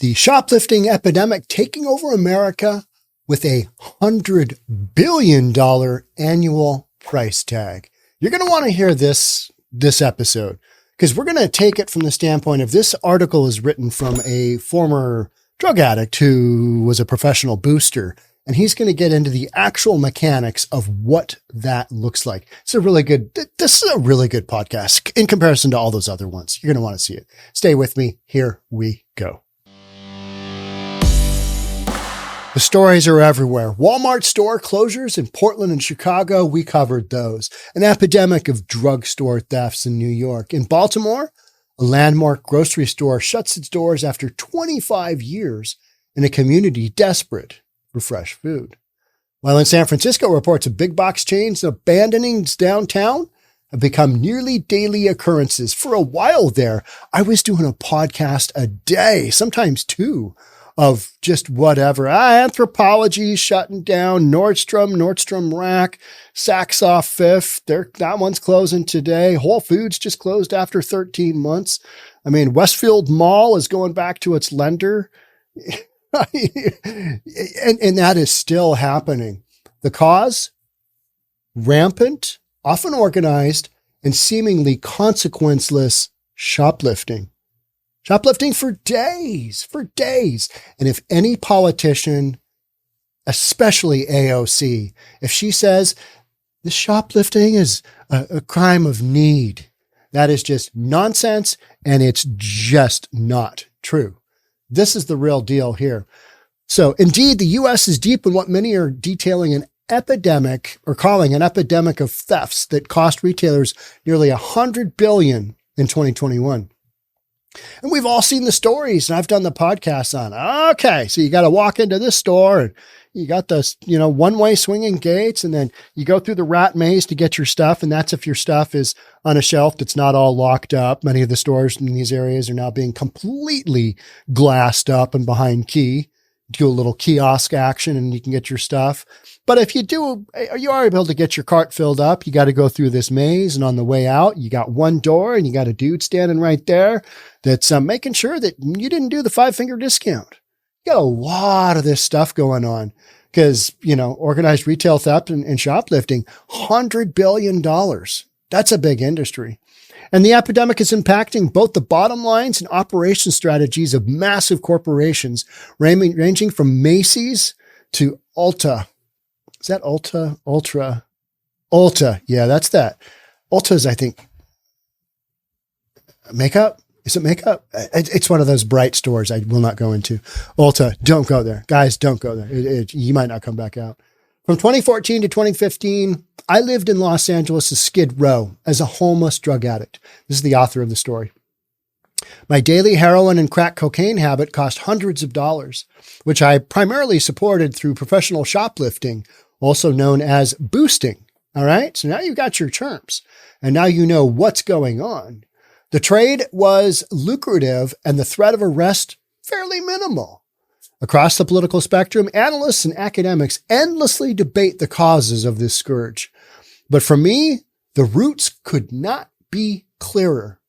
The shoplifting epidemic taking over America with a $100 billion annual price tag. You're going to want to hear this episode because we're going to take it from the standpoint of this article is written from a former drug addict who was a professional booster. And he's going to get into the actual mechanics of what that looks like. This is a really good podcast in comparison to all those other ones. You're going to want to see it. Stay with me. Here we go. The stories are everywhere. Walmart store closures in Portland and Chicago. We covered those. An epidemic of drugstore thefts in New York. In Baltimore, a landmark grocery store shuts its doors after 25 years in a community desperate for fresh food. While in San Francisco, reports of big box chains abandoning downtown have become nearly daily occurrences. For a while there, I was doing a podcast a day, sometimes two, of just whatever. Anthropology shutting down, Nordstrom Rack, Saks off Fifth. That one's closing today. Whole Foods just closed after 13 months. I mean, Westfield Mall is going back to its lender. and that is still happening. The cause? Rampant, often organized, and seemingly consequenceless shoplifting. Shoplifting for days. And if any politician, especially AOC, if she says the shoplifting is a crime of need, that is just nonsense, and it's just not true. This is the real deal here. So indeed, the U.S. is deep in what many are detailing an epidemic or calling an epidemic of thefts that cost retailers nearly $100 billion in 2021. And we've all seen the stories, and I've done the podcast on, okay, so you got to walk into this store and you got the, one-way swinging gates, and then you go through the rat maze to get your stuff. And that's if your stuff is on a shelf that's not all locked up. Many of the stores in these areas are now being completely glassed up and behind key. Do a little kiosk action and you can get your stuff. But if you are able to get your cart filled up, you got to go through this maze. And on the way out, you got one door and you got a dude standing right there that's making sure that you didn't do the 5-finger discount. You got a lot of this stuff going on because, organized retail theft and shoplifting, $100 billion. That's a big industry. And the epidemic is impacting both the bottom lines and operation strategies of massive corporations, ranging from Macy's to Ulta. Is that Ulta? Ulta. Yeah, that's that. Ulta's, I think, makeup. Is it makeup? It's one of those bright stores I will not go into. Ulta, don't go there. Guys, don't go there. You might not come back out. From 2014 to 2015, I lived in Los Angeles' Skid Row as a homeless drug addict. This is the author of the story. My daily heroin and crack cocaine habit cost hundreds of dollars, which I primarily supported through professional shoplifting, also known as boosting. All right. So now you've got your terms and now you know what's going on. The trade was lucrative and the threat of arrest fairly minimal. Across the political spectrum, analysts and academics endlessly debate the causes of this scourge. But for me, the roots could not be clearer.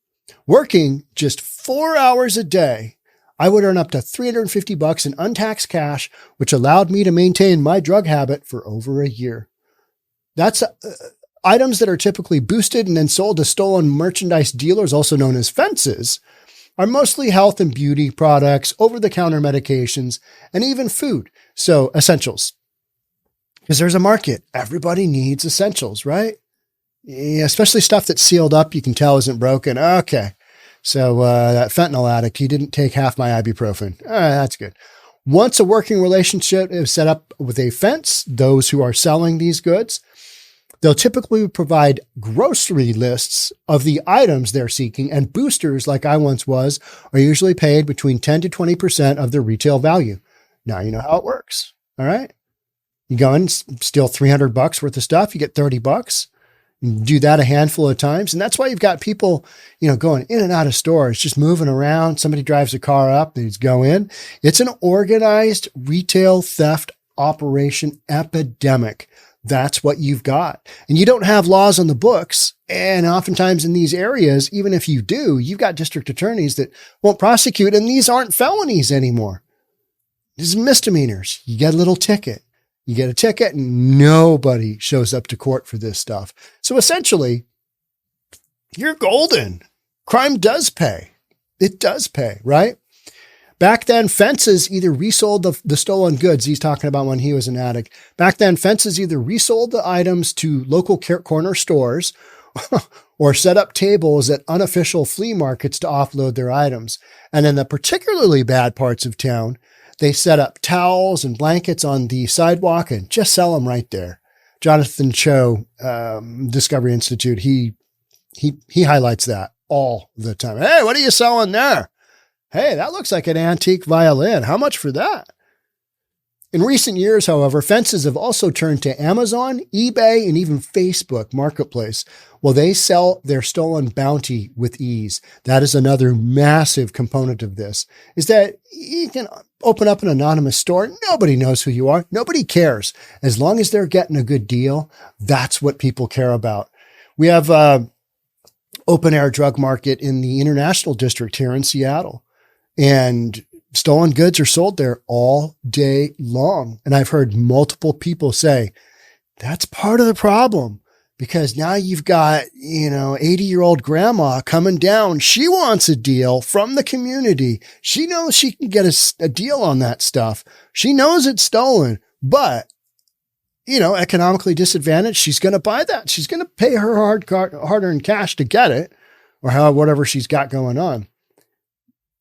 Working just 4 hours a day, I would earn up to $350 in untaxed cash, which allowed me to maintain my drug habit for over a year. That's items that are typically boosted and then sold to stolen merchandise dealers, also known as fences, are mostly health and beauty products, over-the-counter medications, and even food. So essentials. Because there's a market. Everybody needs essentials, right? Yeah, especially stuff that's sealed up, you can tell isn't broken. Okay. So that fentanyl addict, he didn't take half my ibuprofen. All right, that's good. Once a working relationship is set up with a fence, those who are selling these goods, they'll typically provide grocery lists of the items they're seeking, and boosters, like I once was, are usually paid between 10 to 20% of their retail value. Now you know how it works. All right. You go in, steal $300 worth of stuff, you get $30. You do that a handful of times. And that's why you've got people, going in and out of stores, just moving around. Somebody drives a car up, they just go in. It's an organized retail theft operation epidemic. That's what you've got. And you don't have laws on the books. And oftentimes in these areas, even if you do, you've got district attorneys that won't prosecute. And these aren't felonies anymore. These are misdemeanors. You get a little ticket. You get a ticket and nobody shows up to court for this stuff. So essentially, you're golden. Crime does pay. It does pay, right? Back then, fences either resold the stolen goods. He's talking about when he was an addict. Back then, fences either resold the items to local corner stores or set up tables at unofficial flea markets to offload their items. And in the particularly bad parts of town, they set up towels and blankets on the sidewalk and just sell them right there. Jonathan Cho, Discovery Institute, he highlights that all the time. Hey, what are you selling there? Hey, that looks like an antique violin. How much for that? In recent years, however, fences have also turned to Amazon, eBay, and even Facebook Marketplace. Well, they sell their stolen bounty with ease. That is another massive component of this, is that you can open up an anonymous store. Nobody knows who you are. Nobody cares. As long as they're getting a good deal, that's what people care about. We have open air drug market in the International District here in Seattle. And stolen goods are sold there all day long. And I've heard multiple people say that's part of the problem, because now you've got, 80-year-old grandma coming down. She wants a deal from the community. She knows she can get a deal on that stuff. She knows it's stolen, but economically disadvantaged. She's going to buy that. She's going to pay her hard-earned cash to get it, or whatever she's got going on.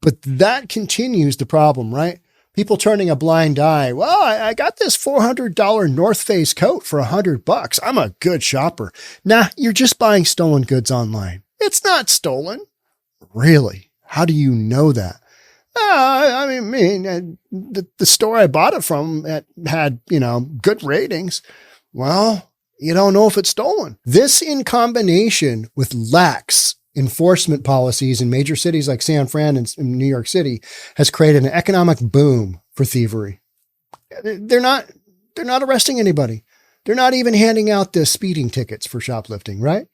But that continues the problem, right? People turning a blind eye. Well, I got this $400 North Face coat for $100. I'm a good shopper. Nah, you're just buying stolen goods online. It's not stolen. Really? How do you know that? The store I bought it from had, good ratings. Well, you don't know if it's stolen. This in combination with lax enforcement policies in major cities like San Fran and New York City has created an economic boom for thievery. They're not arresting anybody. They're not even handing out the speeding tickets for shoplifting, right?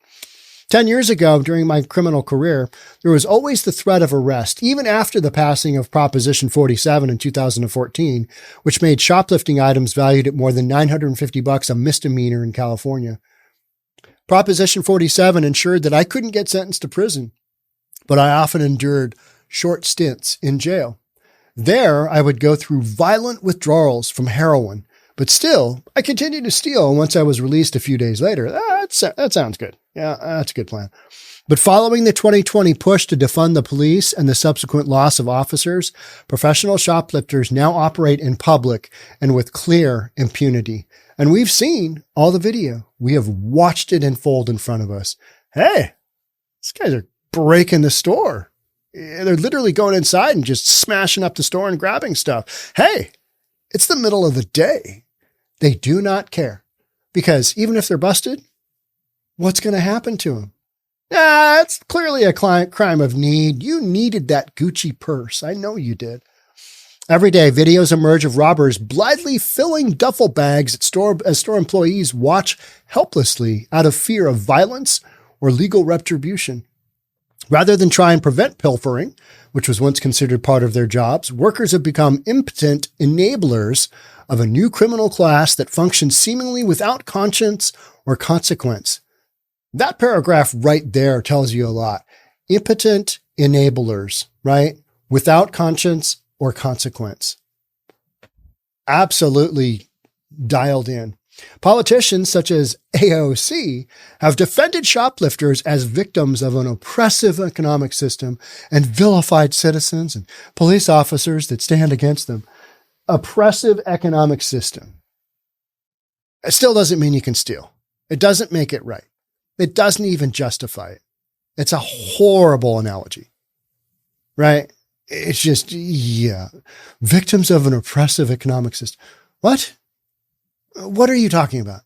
10 years ago, during my criminal career, there was always the threat of arrest, even after the passing of Proposition 47 in 2014, which made shoplifting items valued at more than $950 a misdemeanor in California. Proposition 47 ensured that I couldn't get sentenced to prison, but I often endured short stints in jail. There, I would go through violent withdrawals from heroin, but still, I continued to steal once I was released a few days later. That sounds good. Yeah, that's a good plan. But following the 2020 push to defund the police and the subsequent loss of officers, professional shoplifters now operate in public and with clear impunity. And we've seen all the video. We have watched it unfold in front of us. Hey, these guys are breaking the store. They're literally going inside and just smashing up the store and grabbing stuff. Hey, it's the middle of the day. They do not care, because even if they're busted, what's going to happen to them? It's clearly a crime of need. You needed that Gucci purse. I know you did. Every day, videos emerge of robbers blithely filling duffel bags as store employees watch helplessly out of fear of violence or legal retribution. Rather than try and prevent pilfering, which was once considered part of their jobs, workers have become impotent enablers of a new criminal class that functions seemingly without conscience or consequence. That paragraph right there tells you a lot. Impotent enablers, right? Without conscience or consequence. Absolutely dialed in. Politicians such as AOC have defended shoplifters as victims of an oppressive economic system and vilified citizens and police officers that stand against them. Oppressive economic system. It still doesn't mean you can steal. It doesn't make it right. It doesn't even justify it. It's a horrible analogy, right? It's just, victims of an oppressive economic system. What? What are you talking about?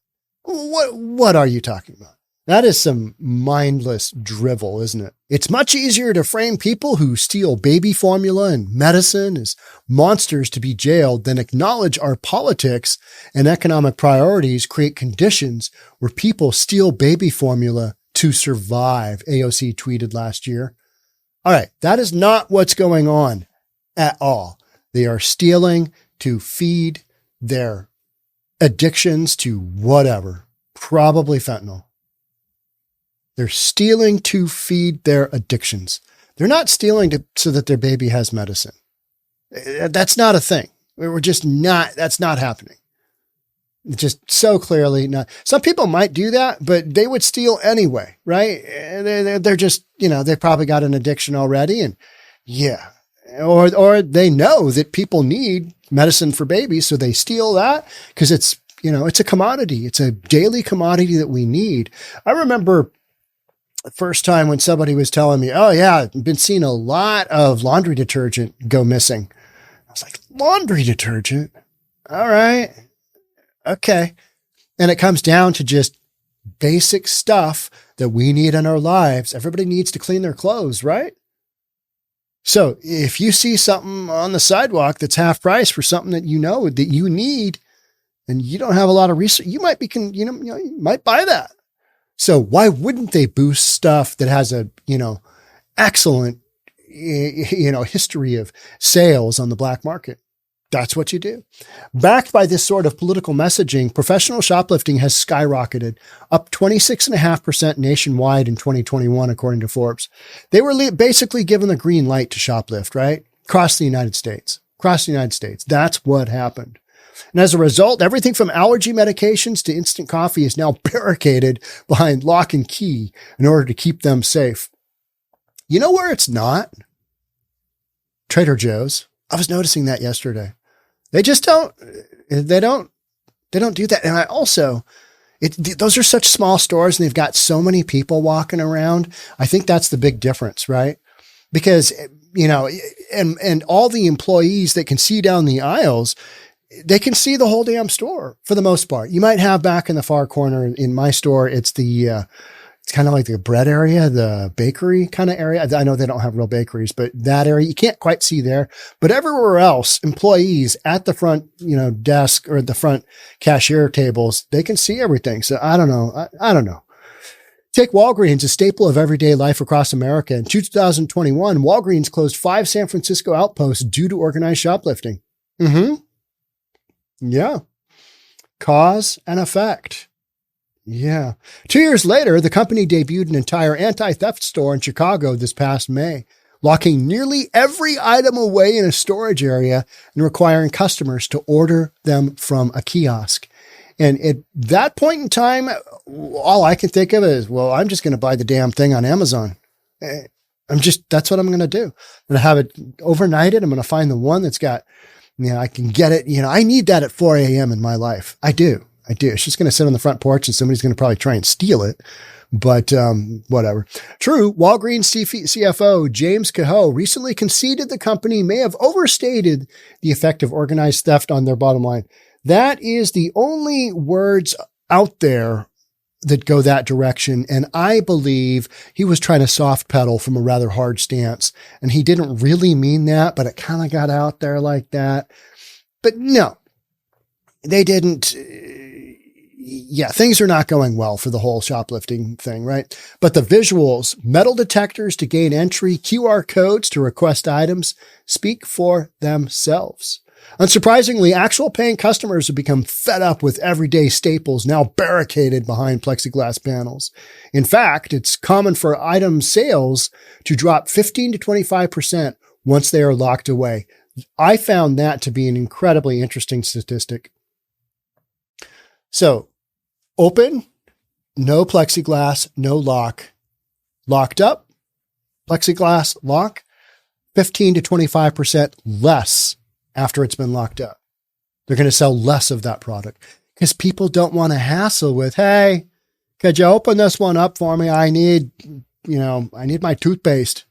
What are you talking about? That is some mindless drivel, isn't it? It's much easier to frame people who steal baby formula and medicine as monsters to be jailed than acknowledge our politics and economic priorities create conditions where people steal baby formula to survive, AOC tweeted last year. All right, that is not what's going on at all. They are stealing to feed their addictions to whatever, probably fentanyl. They're stealing to feed their addictions. They're not stealing so that their baby has medicine. That's not a thing. That's not happening. It's just so clearly not. Some people might do that, but they would steal anyway, right? They're just, they've probably got an addiction already. And yeah, or they know that people need medicine for babies. So they steal that because it's, it's a commodity. It's a daily commodity that we need. I remember the first time when somebody was telling me, oh yeah, I've been seeing a lot of laundry detergent go missing. I was like, laundry detergent? All right. Okay. And it comes down to just basic stuff that we need in our lives. Everybody needs to clean their clothes, right? So if you see something on the sidewalk that's half price for something that that you need, and you don't have a lot of research, you might you might buy that. So why wouldn't they boost stuff that has a, excellent, history of sales on the black market? That's what you do. Backed by this sort of political messaging, professional shoplifting has skyrocketed, up 26.5% nationwide in 2021, according to Forbes. They were basically given the green light to shoplift, right? Across the United States. That's what happened. And as a result, everything from allergy medications to instant coffee is now barricaded behind lock and key in order to keep them safe. You know where it's not? Trader Joe's. I was noticing that yesterday. They just don't do that. And I also, those are such small stores and they've got so many people walking around. I think that's the big difference, right? Because, and all the employees that can see down the aisles, they can see the whole damn store for the most part. You might have back in the far corner in my store, it's it's kind of like the bread area, the bakery kind of area. I know they don't have real bakeries, but that area you can't quite see there. But everywhere else, employees at the front, desk or at the front cashier tables, they can see everything. So I don't know. I don't know. Take Walgreens, a staple of everyday life across America. In 2021, Walgreens closed 5 San Francisco outposts due to organized shoplifting. Yeah. Cause and effect. Yeah. 2 years later, the company debuted an entire anti-theft store in Chicago this past May, locking nearly every item away in a storage area and requiring customers to order them from a kiosk. And at that point in time, all I can think of is, well, I'm just going to buy the damn thing on Amazon. That's what I'm going to do. I'm going to have it overnighted. I'm going to find the one that's got, I can get it. I need that at 4 a.m. in my life. I do. It's just going to sit on the front porch and somebody's going to probably try and steal it. But whatever. True, Walgreens CFO James Kehoe recently conceded the company may have overstated the effect of organized theft on their bottom line. That is the only words out there that go that direction. And I believe he was trying to soft pedal from a rather hard stance. And he didn't really mean that, but it kind of got out there like that. But no, they didn't. Yeah, things are not going well for the whole shoplifting thing, right? But the visuals, metal detectors to gain entry, QR codes to request items speak for themselves. Unsurprisingly, actual paying customers have become fed up with everyday staples now barricaded behind plexiglass panels. In fact, it's common for item sales to drop 15 to 25% once they are locked away. I found that to be an incredibly interesting statistic. So, open, no plexiglass, no lock. Locked up, plexiglass, lock, 15 to 25% less after it's been locked up. They're going to sell less of that product because people don't want to hassle with, hey, could you open this one up for me? I need my toothpaste.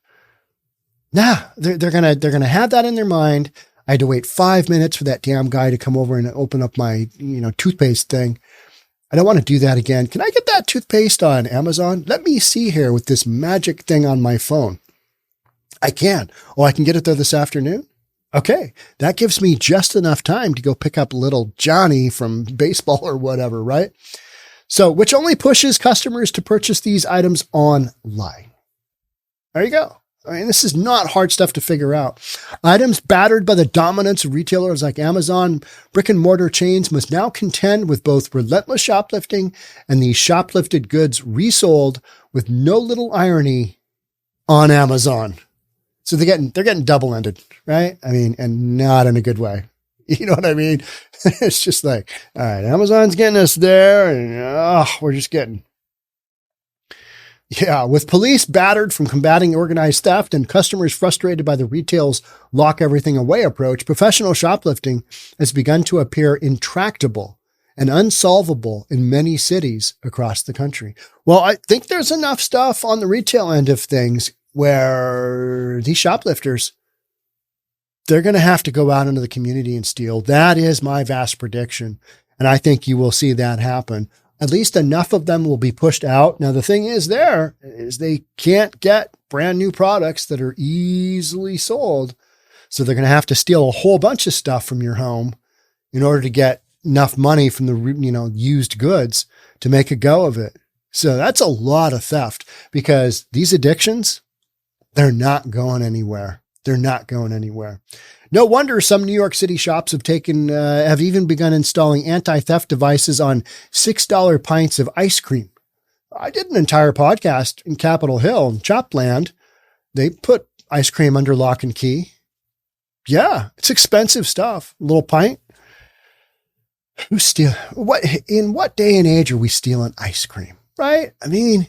Nah, they're going to have that in their mind. I had to wait 5 minutes for that damn guy to come over and open up my, toothpaste thing. I don't want to do that again. Can I get that toothpaste on Amazon? Let me see here with this magic thing on my phone. I can. Oh, I can get it there this afternoon? Okay. That gives me just enough time to go pick up little Johnny from baseball or whatever, right? So, which only pushes customers to purchase these items online. There you go. I mean, this is not hard stuff to figure out. Items battered by the dominance of retailers like Amazon, brick and mortar chains must now contend with both relentless shoplifting and these shoplifted goods resold with no little irony on Amazon. So they're getting double-ended, right? I mean, and not in a good way. You know what I mean? It's just like, all right, Amazon's getting us there, and we're just getting. Yeah, with police battered from combating organized theft and customers frustrated by the retail's lock everything away approach, professional shoplifting has begun to appear intractable and unsolvable in many cities across the country. Well, I think there's enough stuff on the retail end of things where these shoplifters, they're going to have to go out into the community and steal. That is my vast prediction. And I think you will see that happen. At least enough of them will be pushed out. Now, the thing is they can't get brand new products that are easily sold. So they're going to have to steal a whole bunch of stuff from your home in order to get enough money from the, used goods to make a go of it. So that's a lot of theft because these addictions, they're not going anywhere. They're not going anywhere. No wonder some New York City shops have even begun installing anti-theft devices on $6 pints of ice cream. I did an entire podcast in Capitol Hill in Chopland. They put ice cream under lock and key. Yeah, it's expensive stuff. A little pint. In what day and age are we stealing ice cream? Right? I mean,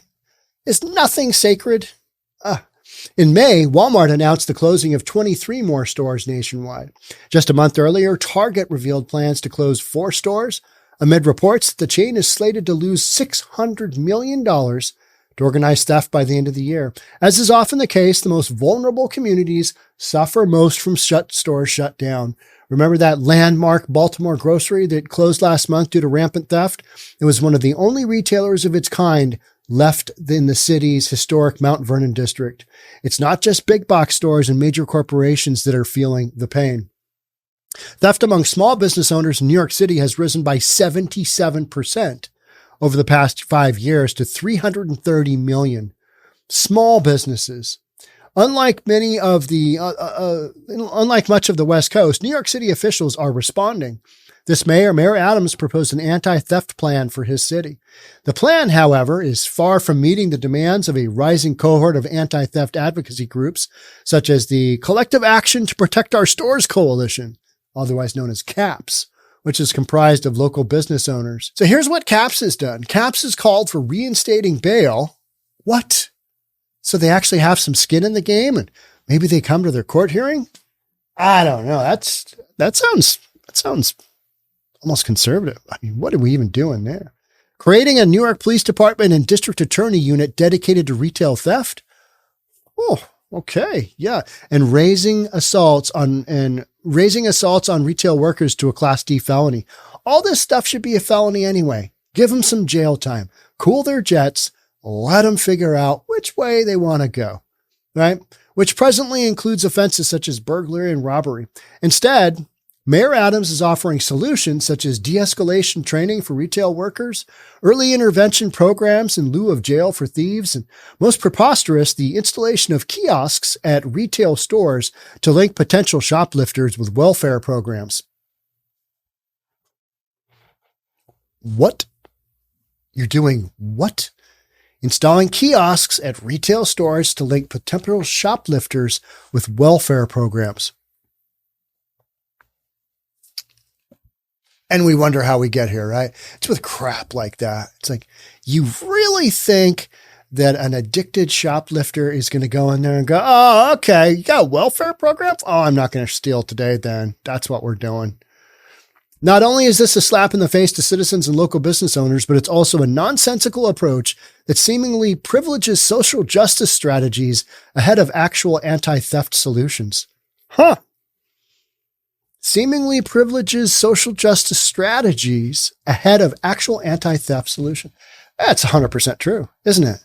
is nothing sacred? In May, Walmart announced the closing of 23 more stores nationwide. Just a month earlier, Target revealed plans to close 4 stores amid reports that the chain is slated to lose $600 million to organized theft by the end of the year. As is often the case, the most vulnerable communities suffer most from stores shut down. Remember that landmark Baltimore grocery that closed last month due to rampant theft? It was one of the only retailers of its kind left in the city's historic Mount Vernon district. It's not just big box stores and major corporations that are feeling the pain. Theft among small business owners in New York City has risen by 77% over the past 5 years to 330 million. Small businesses. Unlike much of the West Coast, New York City officials are responding. This Mayor Adams, proposed an anti-theft plan for his city. The plan, however, is far from meeting the demands of a rising cohort of anti-theft advocacy groups, such as the Collective Action to Protect Our Stores Coalition, otherwise known as CAPS, which is comprised of local business owners. So here's what CAPS has done. CAPS has called for reinstating bail. What? So they actually have some skin in the game and maybe they come to their court hearing? I don't know. That sounds almost conservative. I mean, what are we even doing there? Creating a New York Police Department and District Attorney unit dedicated to retail theft? Oh, okay. Yeah. And raising assaults on retail workers to a Class D felony. All this stuff should be a felony anyway. Give them some jail time. Cool their jets. Let them figure out which way they want to go, right? Which presently includes offenses such as burglary and robbery. Instead, Mayor Adams is offering solutions such as de-escalation training for retail workers, early intervention programs in lieu of jail for thieves, and most preposterous, the installation of kiosks at retail stores to link potential shoplifters with welfare programs. What? You're doing what? Installing kiosks at retail stores to link potential shoplifters with welfare programs. And we wonder how we get here, right? It's with crap like that. It's like, you really think that an addicted shoplifter is going to go in there and go, oh, okay, you got a welfare program? Oh, I'm not going to steal today then. That's what we're doing. Not only is this a slap in the face to citizens and local business owners, but it's also a nonsensical approach that seemingly privileges social justice strategies ahead of actual anti-theft solutions. Huh. seemingly privileges social justice strategies ahead of actual anti-theft solution. That's 100% true, isn't it?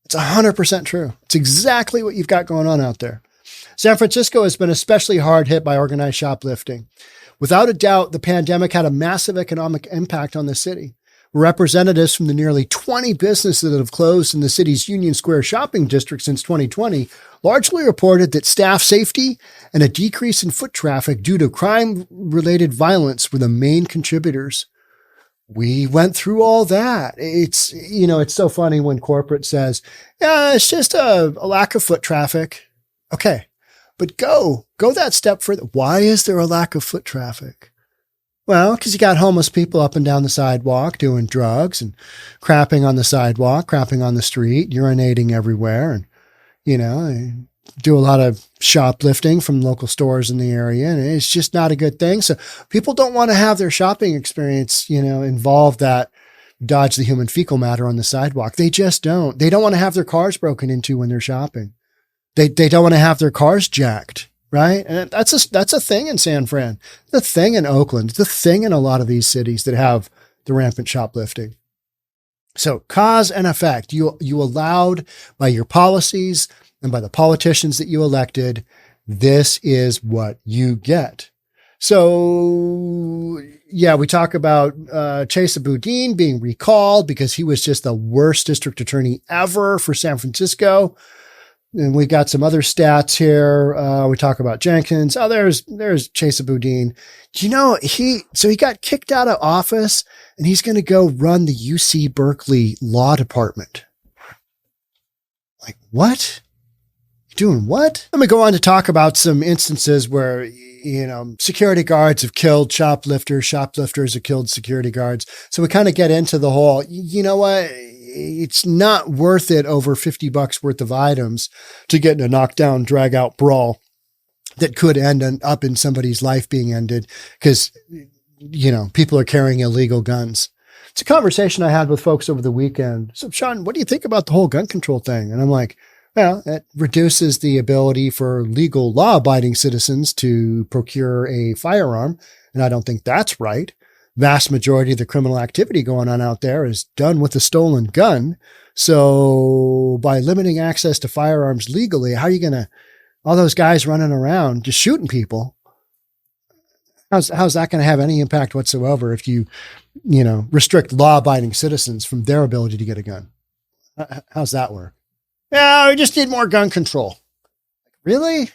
It's 100% true. It's exactly what you've got going on out there. San Francisco has been especially hard hit by organized shoplifting. Without a doubt, the pandemic had a massive economic impact on the city. Representatives from the nearly 20 businesses that have closed in the city's Union Square shopping district since 2020 largely reported that staff safety and a decrease in foot traffic due to crime-related violence were the main contributors. We went through all that. It's so funny when corporate says, yeah, it's just a lack of foot traffic. Okay, but go that step further. Why is there a lack of foot traffic? Well, because you got homeless people up and down the sidewalk doing drugs and crapping on the sidewalk, crapping on the street, urinating everywhere. And, they do a lot of shoplifting from local stores in the area. And it's just not a good thing. So people don't want to have their shopping experience, involve that dodge the human fecal matter on the sidewalk. They just don't. They don't want to have their cars broken into when they're shopping. They don't want to have their cars jacked. Right. And that's a thing in San Fran, the thing in Oakland, the thing in a lot of these cities that have the rampant shoplifting. So cause and effect, you allowed by your policies and by the politicians that you elected, this is what you get. So yeah, we talk about Chesa Boudin being recalled because he was just the worst district attorney ever for San Francisco. And we got some other stats here. We talk about Jenkins. Oh, there's Chesa Boudin. He got kicked out of office and he's going to go run the UC Berkeley law department. Like, what? Doing what? Let me go on to talk about some instances where, security guards have killed shoplifters. Shoplifters have killed security guards. So we kind of get into the whole, what? It's not worth it over $50 worth of items to get in a knockdown, drag out brawl that could end up in somebody's life being ended because, people are carrying illegal guns. It's a conversation I had with folks over the weekend. So, Sean, what do you think about the whole gun control thing? And I'm like, well, it reduces the ability for legal law-abiding citizens to procure a firearm. And I don't think that's right. Vast majority of the criminal activity going on out there is done with a stolen gun. So by limiting access to firearms legally, how are you going to, all those guys running around just shooting people? How's that going to have any impact whatsoever if you restrict law-abiding citizens from their ability to get a gun? How's that work? Yeah, we just need more gun control. Really?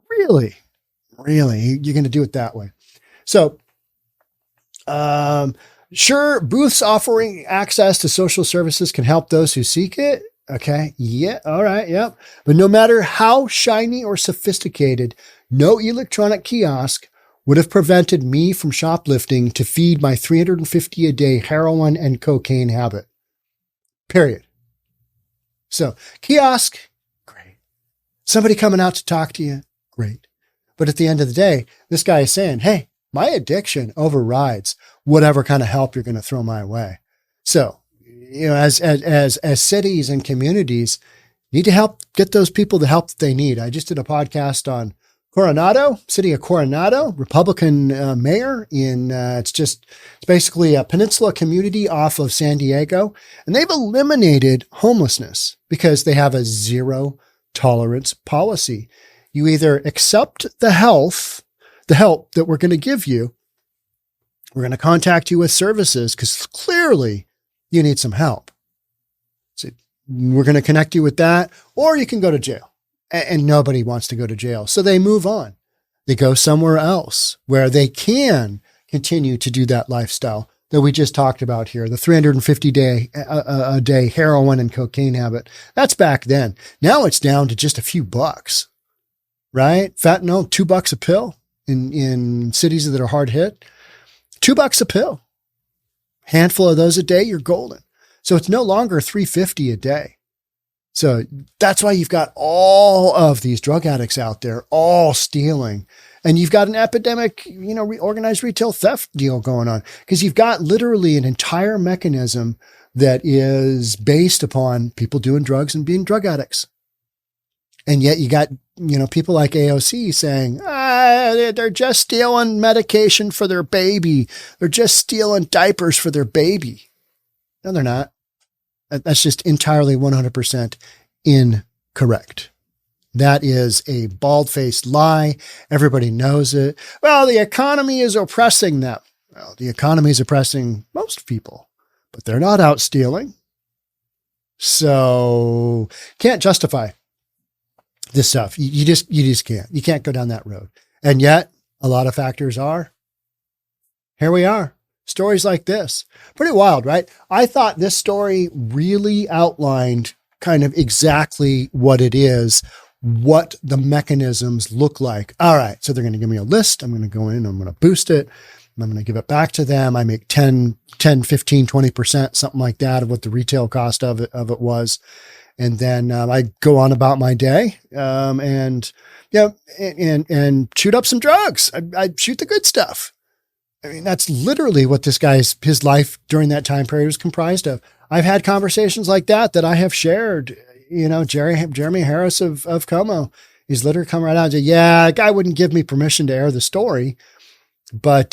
Really? Really? You're going to do it that way? So, sure, booths offering access to social services can help those who seek it. Okay. Yeah. All right. Yep. But no matter how shiny or sophisticated, no electronic kiosk would have prevented me from shoplifting to feed my $350 a day heroin and cocaine habit. Period. So kiosk, great. Somebody coming out to talk to you, great. But at the end of the day, this guy is saying, hey, my addiction overrides whatever kind of help you're going to throw my way. So, as cities and communities need to help get those people the help that they need. I just did a podcast on Coronado, city of Coronado, Republican mayor it's basically a peninsula community off of San Diego. And they've eliminated homelessness because they have a zero tolerance policy. You either accept the help that we're going to give you. We're going to contact you with services because clearly you need some help. So we're going to connect you with that, or you can go to jail. And nobody wants to go to jail. So they move on. They go somewhere else where they can continue to do that lifestyle that we just talked about here, the 350 a day heroin and cocaine habit. That's back then. Now it's down to just a few bucks, right? Fentanyl, $2 a pill in cities that are hard hit. $2 a pill. Handful of those a day, you're golden. So it's no longer 350 a day. So that's why you've got all of these drug addicts out there, all stealing. And you've got an epidemic, organized retail theft deal going on because you've got literally an entire mechanism that is based upon people doing drugs and being drug addicts. And yet you got, people like AOC saying, they're just stealing medication for their baby. They're just stealing diapers for their baby. No, they're not. That's just entirely 100% incorrect. That is a bald-faced lie. Everybody knows it. Well, the economy is oppressing them. Well, the economy is oppressing most people, but they're not out stealing. So can't justify this stuff. You just can't. You can't go down that road. And yet a lot of factors are. Here we are. Stories like this. Pretty wild, right? I thought this story really outlined kind of exactly what it is, what the mechanisms look like. All right. So they're going to give me a list. I'm going to go in, I'm going to boost it. I'm going to give it back to them. I make 10, 15, 20%, something like that of what the retail cost of it was. And then I go on about my day and shoot up some drugs. I shoot the good stuff. I mean, that's literally what this guy's, his life during that time period was comprised of. I've had conversations like that I have shared. You know, Jeremy Harris of Como, he's literally come right out and said, yeah, a guy wouldn't give me permission to air the story. But,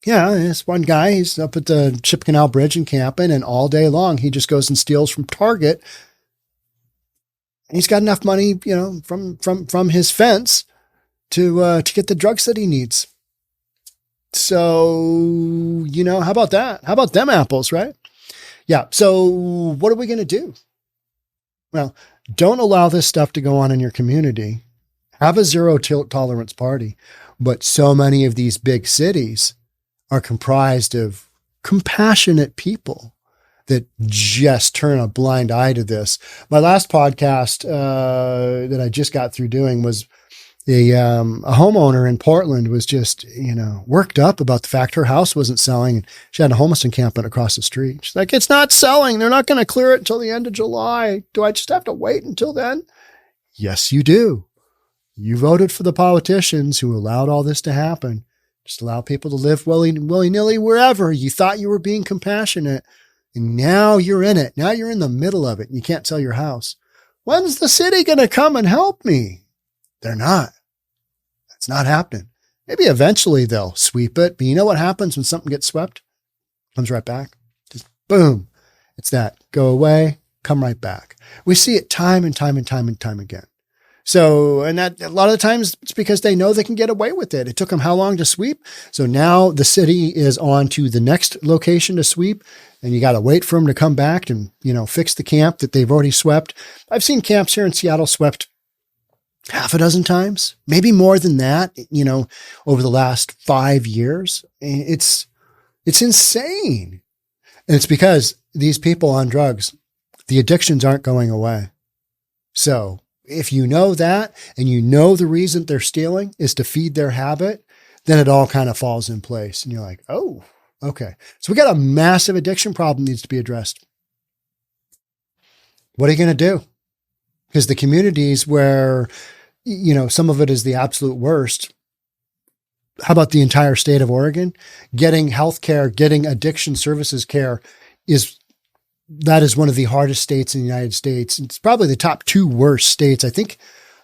this one guy, he's up at the Ship Canal Bridge in Campen, and all day long, he just goes and steals from Target. And he's got enough money, you know, from his fence to get the drugs that he needs. So, you know, how about that? How about them apples, right? Yeah. So what are we going to do? Well, don't allow this stuff to go on in your community. Have a zero tolerance party. But so many of these big cities are comprised of compassionate people that just turn a blind eye to this. My last podcast that I just got through doing was a homeowner in Portland was just, you know, worked up about the fact her house wasn't selling. And she had a homeless encampment across the street. She's like, it's not selling. They're not going to clear it until the end of July. Do I just have to wait until then? Yes, you do. You voted for the politicians who allowed all this to happen. Just allow people to live willy-nilly wherever. You thought you were being compassionate. And now you're in it. Now you're in the middle of it and you can't sell your house. When's the city going to come and help me? They're not. That's not happening. Maybe eventually they'll sweep it. But you know what happens when something gets swept? Comes right back. Just boom. It's that. Go away, come right back. We see it time and time and time and time again. So, and that a lot of the times it's because they know they can get away with it. It took them how long to sweep? So now the city is on to the next location to sweep, and you got to wait for them to come back and, you know, fix the camp that they've already swept. I've seen camps here in Seattle swept half a dozen times, maybe more than that, you know, over the last 5 years. It's insane. And it's because these people on drugs, the addictions aren't going away. So if you know that, and you know the reason they're stealing is to feed their habit, then it all kind of falls in place. And you're like, oh, okay. So we got a massive addiction problem that needs to be addressed. What are you going to do? Because the communities where, you know, some of it is the absolute worst. How about the entire state of Oregon? Getting healthcare, getting addiction services care that is one of the hardest states in the United States. It's probably the top 2 worst states. I think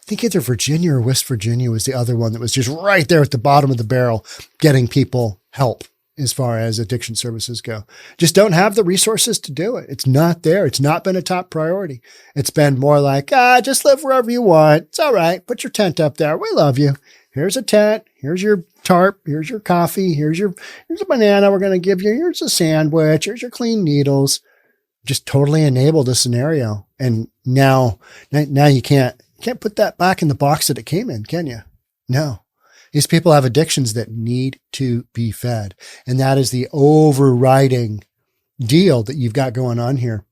either Virginia or West Virginia was the other one that was just right there at the bottom of the barrel, getting people help as far as addiction services go. Just don't have the resources to do it. It's not there. It's not been a top priority. It's been more like, just live wherever you want. It's all right. Put your tent up there. We love you. Here's a tent. Here's your tarp. Here's your coffee. Here's a banana we're going to give you. Here's a sandwich. Here's your clean needles. Just totally enabled a scenario. And now you can't put that back in the box that it came in, can you? No. These people have addictions that need to be fed. And that is the overriding deal that you've got going on here.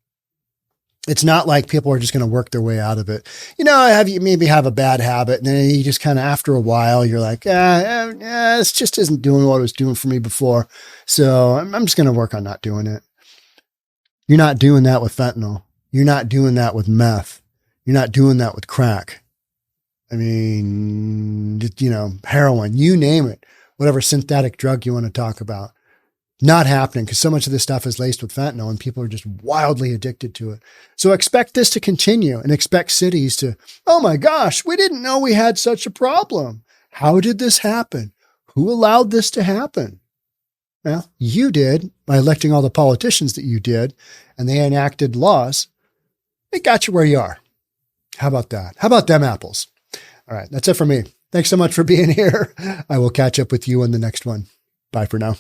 It's not like people are just going to work their way out of it. You know, you maybe have a bad habit, and then you just kind of, after a while, you're like, this just isn't doing what it was doing for me before. So I'm just going to work on not doing it. You're not doing that with fentanyl. You're not doing that with meth. You're not doing that with crack. I mean, you know, heroin, you name it, whatever synthetic drug you want to talk about. Not happening, because so much of this stuff is laced with fentanyl and people are just wildly addicted to it. So expect this to continue, and expect cities to, oh my gosh, we didn't know we had such a problem. How did this happen? Who allowed this to happen? Well, you did by electing all the politicians that you did, and they enacted laws. It got you where you are. How about that? How about them apples? All right, that's it for me. Thanks so much for being here. I will catch up with you on the next one. Bye for now.